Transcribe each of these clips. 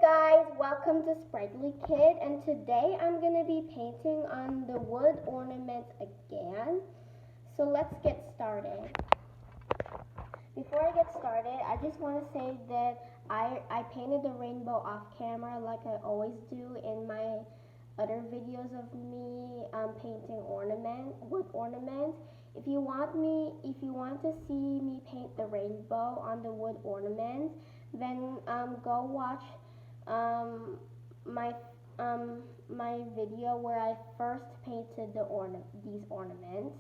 guys, welcome to Sprightly Kid, and today I'm going to be painting on the wood ornaments again. So let's get started. Before I get started, I just want to say that I painted the rainbow off camera like I always do in my other videos of me painting wood ornaments. If you want to see me paint the rainbow on the wood ornaments, then go watch my video where I first painted these ornaments.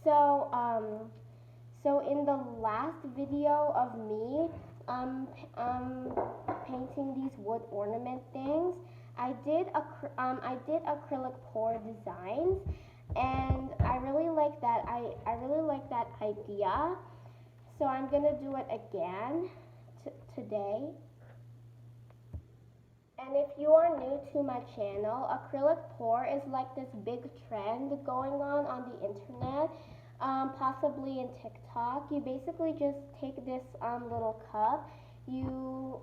So in the last video of me painting these wood ornament things, I did acrylic pour designs, and I really like that. I really like that idea. So I'm gonna do it again today. And if you are new to my channel, acrylic pour is like this big trend going on the internet, possibly in TikTok. You basically just take this little cup, you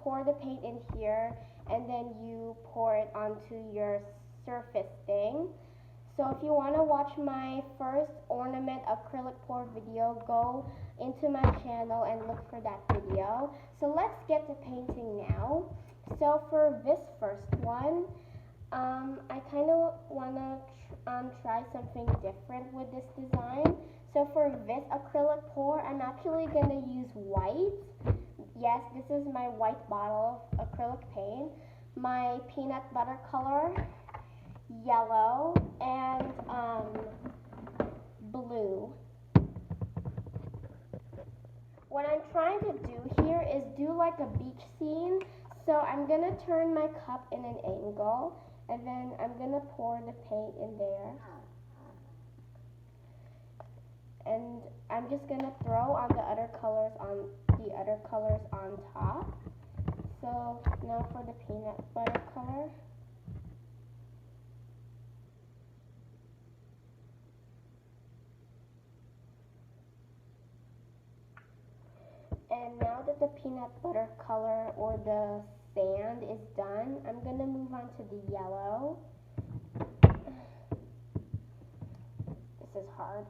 pour the paint in here, and then you pour it onto your surface thing. So if you want to watch my first ornament acrylic pour video, go into my channel and look for that video. So let's get to painting now. So for this first one, I kind of want to try something different with this design. So for this acrylic pour, I'm actually going to use white. Yes, this is my white bottle of acrylic paint, my peanut butter color, yellow, and blue. What I'm trying to do here is do like a beach scene. So I'm going to turn my cup in an angle, and then I'm going to pour the paint in there. And I'm just going to throw on the other colors on top. So now for the peanut butter color. And now that the peanut butter color or the sand is done, I'm going to move on to the yellow. This is hard.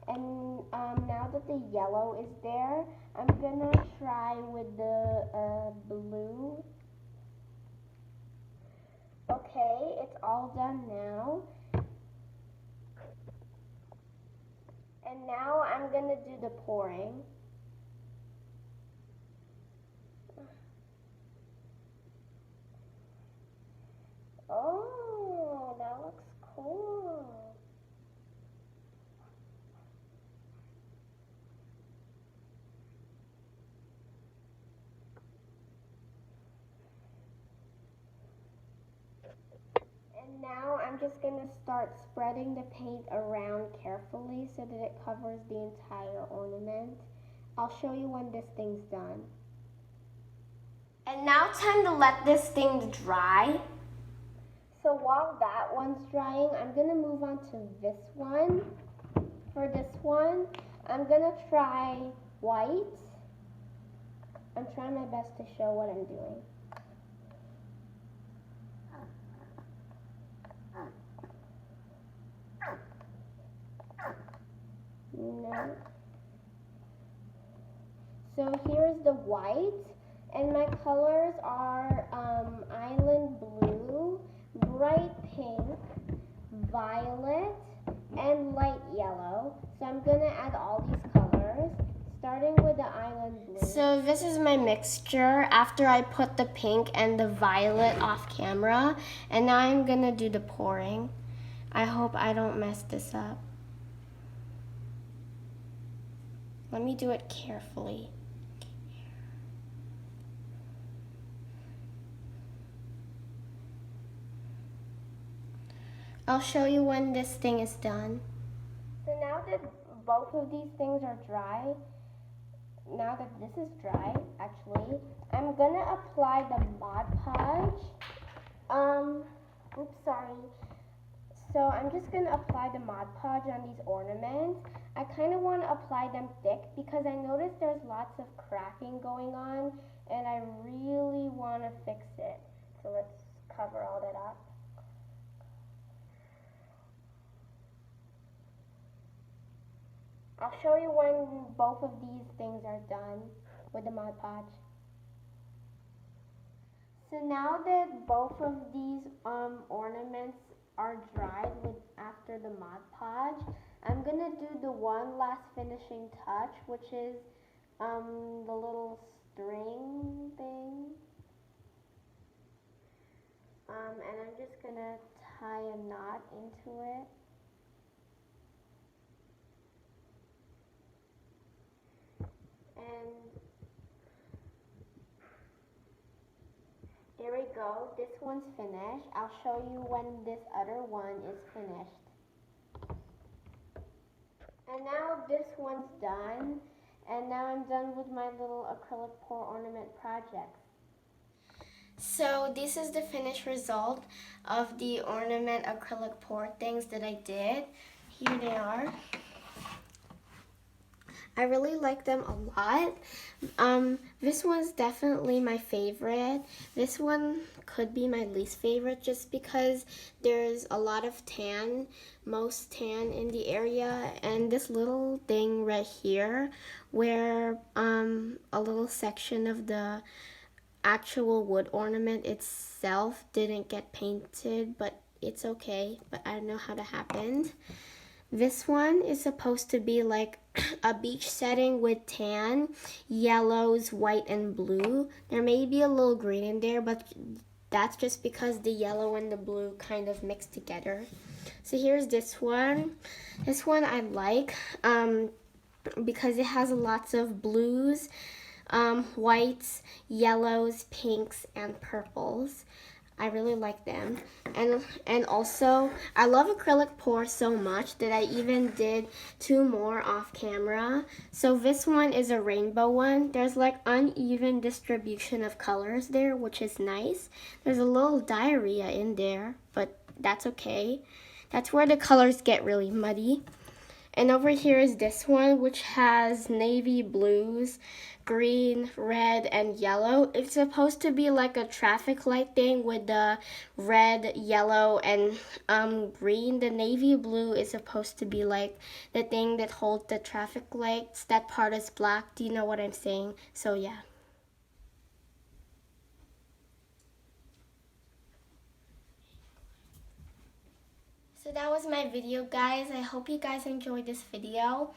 And now that the yellow is there, I'm going to try with the blue. Okay, it's all done now. And now I'm going to do the pouring. Oh, that looks cool. And now I'm just going to start spreading the paint around carefully so that it covers the entire ornament. I'll show you when this thing's done. And now time to let this thing dry. So while that one's drying, I'm going to move on to this one. For this one, I'm going to try white. I'm trying my best to show what I'm doing. No. So here's the white, and my colors are island blue, bright pink, violet, and light yellow. So I'm going to add all these colors, starting with the island blue. So this is my mixture after I put the pink and the violet off camera, and now I'm going to do the pouring. I hope I don't mess this up. Let me do it carefully. I'll show you when this thing is done. So now that both of these things are dry, now that this is dry, actually, I'm gonna apply the Mod Podge. So I'm just gonna apply the Mod Podge on these ornaments. I kind of want to apply them thick because I noticed there's lots of cracking going on and I really want to fix it. So let's cover all that up. I'll show you when both of these things are done with the Mod Podge. So now that both of these ornaments are dried after the Mod Podge, I'm gonna do the one last finishing touch, which is the little string thing. And I'm just gonna tie a knot into it. And there we go. This one's finished. I'll show you when this other one is finished. And now this one's done. And now I'm done with my little acrylic pour ornament project. So this is the finished result of the ornament acrylic pour things that I did. Here they are. I really like them a lot. This one's definitely my favorite. This one could be my least favorite just because there's a lot of tan, most tan in the area, and this little thing right here where a little section of the actual wood ornament itself didn't get painted, but it's okay, but I don't know how that happened. This one is supposed to be like a beach setting with tan, yellows, white, and blue. There may be a little green in there, but that's just because the yellow and the blue kind of mixed together. So here's this one. This one I like because it has lots of blues, whites, yellows, pinks, and purples. I really like them. And also, I love acrylic pour so much that I even did 2 more off camera. So this one is a rainbow one. There's like uneven distribution of colors there, which is nice. There's a little diarrhea in there, but that's okay. That's where the colors get really muddy. And over here is this one, which has navy blues, green, red, and yellow. It's supposed to be like a traffic light thing with the red, yellow, and green. The navy blue is supposed to be like the thing that holds the traffic lights. That part is black. Do you know what I'm saying? So yeah. So that was my video, guys. I hope you guys enjoyed this video.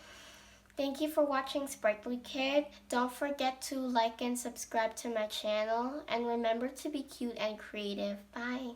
Thank you for watching Sparkly Kid. Don't forget to like and subscribe to my channel. And remember to be cute and creative. Bye.